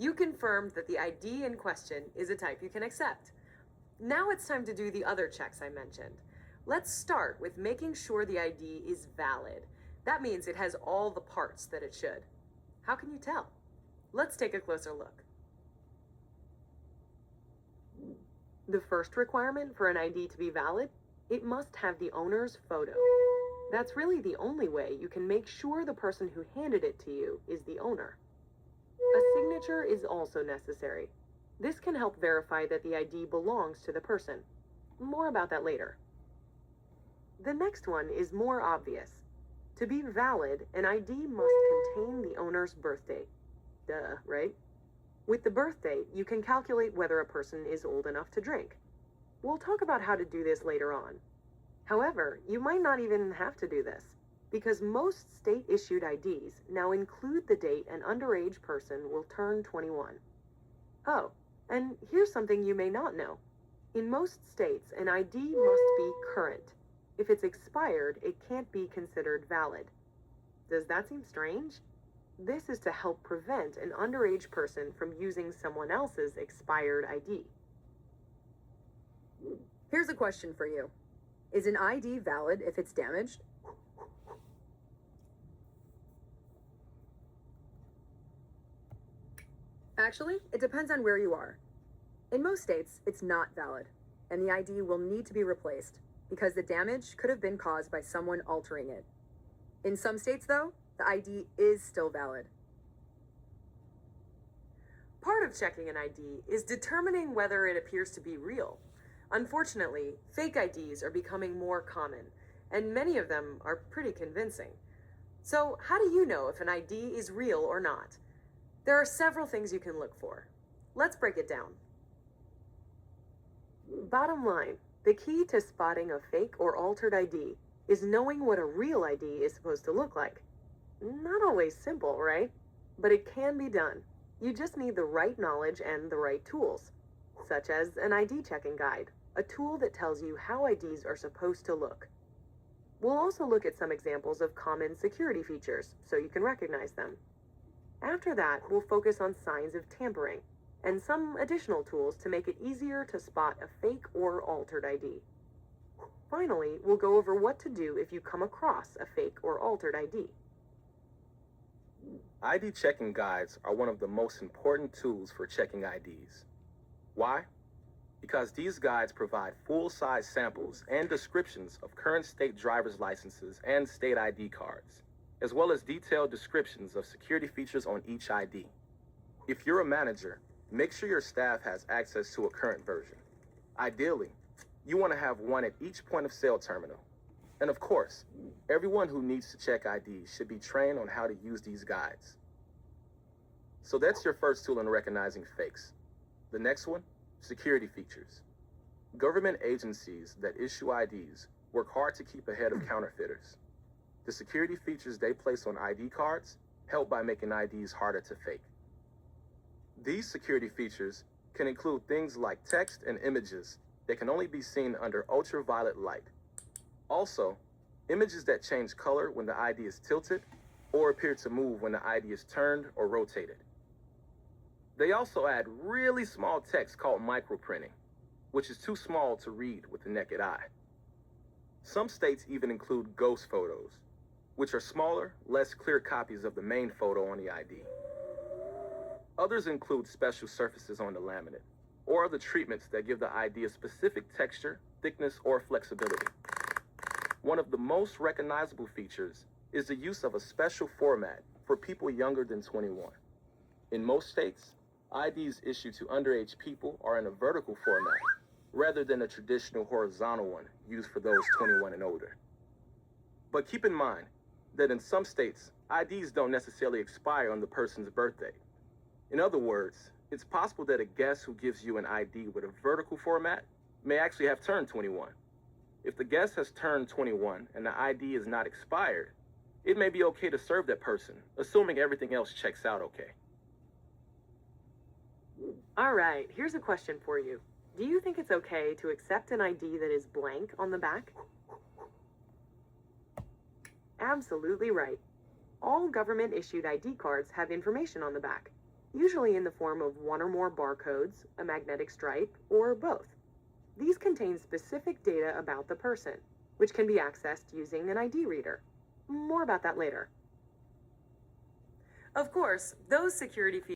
You confirmed that the ID in question is a type you can accept. Now it's time to do the other checks I mentioned. Let's start with making sure the ID is valid. That means it has all the parts that it should. How can you tell? Let's take a closer look. The first requirement for an ID to be valid, it must have the owner's photo. That's really the only way you can make sure the person who handed it to you is the owner. A signature is also necessary. This can help verify that the ID belongs to the person. More about that later. The next one is more obvious. To be valid, an ID must contain the owner's birth date. Duh, right? With the birth date, you can calculate whether a person is old enough to drink. We'll talk about how to do this later on. However, you might not even have to do this, because most state-issued IDs now include the date an underage person will turn 21. Oh, and here's something you may not know. In most states, an ID must be current. If it's expired, it can't be considered valid. Does that seem strange? This is to help prevent an underage person from using someone else's expired ID. Here's a question for you. Is an ID valid if it's damaged? Actually, it depends on where you are. In most states, it's not valid, and the ID will need to be replaced because the damage could have been caused by someone altering it. In some states, though, the ID is still valid. Part of checking an ID is determining whether it appears to be real. Unfortunately, fake IDs are becoming more common, and many of them are pretty convincing. So, how do you know if an ID is real or not? There are several things you can look for. Let's break it down. Bottom line, the key to spotting a fake or altered ID is knowing what a real ID is supposed to look like. Not always simple, right? But it can be done. You just need the right knowledge and the right tools, such as an ID checking guide, a tool that tells you how IDs are supposed to look. We'll also look at some examples of common security features so you can recognize them. After that, we'll focus on signs of tampering and some additional tools to make it easier to spot a fake or altered ID. Finally, we'll go over what to do if you come across a fake or altered ID. ID checking guides are one of the most important tools for checking IDs. Why? Because these guides provide full-size samples and descriptions of current state driver's licenses and state ID cards, as well as detailed descriptions of security features on each ID. If you're a manager, make sure your staff has access to a current version. Ideally, you want to have one at each point of sale terminal. And of course, everyone who needs to check IDs should be trained on how to use these guides. So that's your first tool in recognizing fakes. The next one, security features. Government agencies that issue IDs work hard to keep ahead of counterfeiters. The security features they place on ID cards help by making IDs harder to fake. These security features can include things like text and images that can only be seen under ultraviolet light. Also, images that change color when the ID is tilted or appear to move when the ID is turned or rotated. They also add really small text called microprinting, which is too small to read with the naked eye. Some states even include ghost photos, which are smaller, less clear copies of the main photo on the ID. Others include special surfaces on the laminate, or other treatments that give the ID a specific texture, thickness, or flexibility. One of the most recognizable features is the use of a special format for people younger than 21. In most states, IDs issued to underage people are in a vertical format, rather than a traditional horizontal one used for those 21 and older. But keep in mind that in some states, IDs don't necessarily expire on the person's birthday. In other words, it's possible that a guest who gives you an ID with a vertical format may actually have turned 21. If the guest has turned 21 and the ID is not expired, it may be okay to serve that person, assuming everything else checks out okay. All right, here's a question for you. Do you think it's okay to accept an ID that is blank on the back? Absolutely right. All government-issued ID cards have information on the back. usually in the form of one or more barcodes, a magnetic stripe, or both. These contain specific data about the person, which can be accessed using an ID reader. More about that later. Of course, those security features